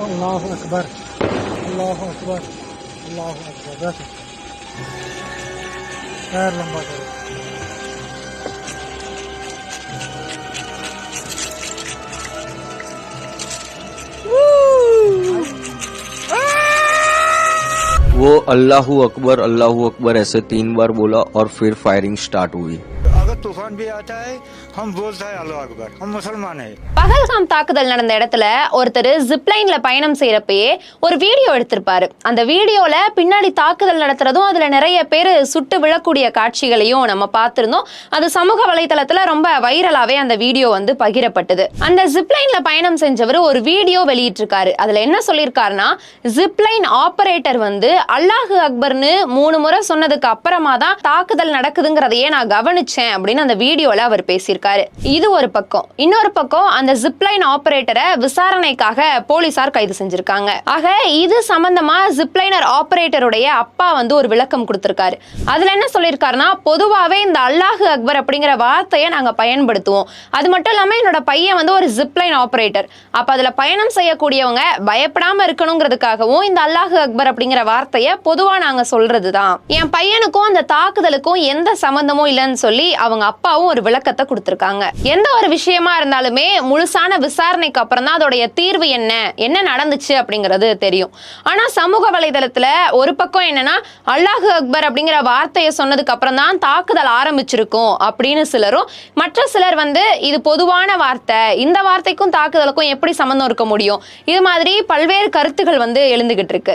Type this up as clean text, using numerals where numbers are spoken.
الله أكبر الله أكبر الله أكبر بس خير لمبا करो वो अल्लाहू अकबर ऐसे 3 बार बोला और फिर फायरिंग स्टार्ट हुई। अगर तूफान भी आता है हम बोलते हैं अल्लाह अकबर, हम मुसलमान है। பகல்காம் தாக்குதல் நடந்த இடத்துல ஒருத்தர் ஜிப்லைன்ல பயணம் செய்யறப்பயே ஒரு வீடியோ எடுத்திருப்பாரு. அந்த வீடியோல பின்னாடி தாக்குதல் நடத்துறதும் அதுல நிறைய பேர் சுட்டு விழக்கூடிய காட்சிகளையும் நம்ம பார்த்திருந்தோம். அது சமூக வலைதளத்துல ரொம்ப வைரலாவே அந்த வீடியோ பகிரப்பட்டது. அந்த ஜிப்லைன்ல பயணம் செஞ்சவர் ஒரு வீடியோ வெளியிட்டிருக்காரு. அதுல என்ன சொல்லியிருக்காருன்னா, ஜிப்லைன் ஆபரேட்டர் அல்லாஹு அக்பர்னு 3 முறை சொன்னதுக்கு அப்புறமா தான் தாக்குதல் நடக்குதுங்கிறதையே நான் கவனிச்சேன் அப்படின்னு அந்த வீடியோல அவர் பேசியிருக்காரு. இது ஒரு பக்கம். இன்னொரு பக்கம் அந்த ஜிப்லைன் ஆபரேட்டரை விசாரணைக்காக போலீசார் கைது செஞ்சிருக்காங்க. ஆக இது சம்பந்தமா ஜிப்லைனர் ஆபரேட்டருடைய அப்பா ஒரு விளக்கம் கொடுத்திருக்காரு. அதுல என்ன சொல்லியிருக்காருன்னா, பொதுவாவே இந்த அல்லாஹு அக்பர் அப்படிங்கிற வார்த்தையை நாங்க பயன்படுத்துவோம். அது மட்டும் இல்லாம என்னோட பையன் ஒரு ஜிப்லைன் ஆபரேட்டர். அப்ப அதுல பயணம் செய்யக்கூடியவங்க பயப்படாம இருக்கணுங்கிறதுக்காகவும் இந்த அல்லாஹு அக்பர் அப்படிங்கிற வார்த்தையை பொதுவா நாங்க சொல்றதுதான். என் பையனுக்கும் அந்த தாக்குதலுக்கும் எந்த சம்பந்தமும் இல்லைன்னு சொல்லி அவங்க அப்பாவும் ஒரு விளக்கத்தை கொடுத்திருக்காங்க. எந்த ஒரு விஷயமா இருந்தாலுமே முழுசான விசாரணைக்கு அப்புறம் தான் அதோடைய தீர்வு என்ன நடந்துச்சு அப்படிங்கிறது தெரியும். ஆனா சமூக வலைதளத்துல ஒரு பக்கம் என்னன்னா, அல்லாஹு அக்பர் அப்படிங்கிற வார்த்தையை சொன்னதுக்கு அப்புறம் தான் தாக்குதல் ஆரம்பிச்சிருக்கும் அப்படின்னு சிலரும், மற்ற சிலர் இது பொதுவான வார்த்தை, இந்த வார்த்தைக்கும் தாக்குதலுக்கும் எப்படி சம்பந்தம் இருக்க முடியும், இது மாதிரி பல்வேறு கருத்துகள் எழுந்துகிட்டு இருக்கு.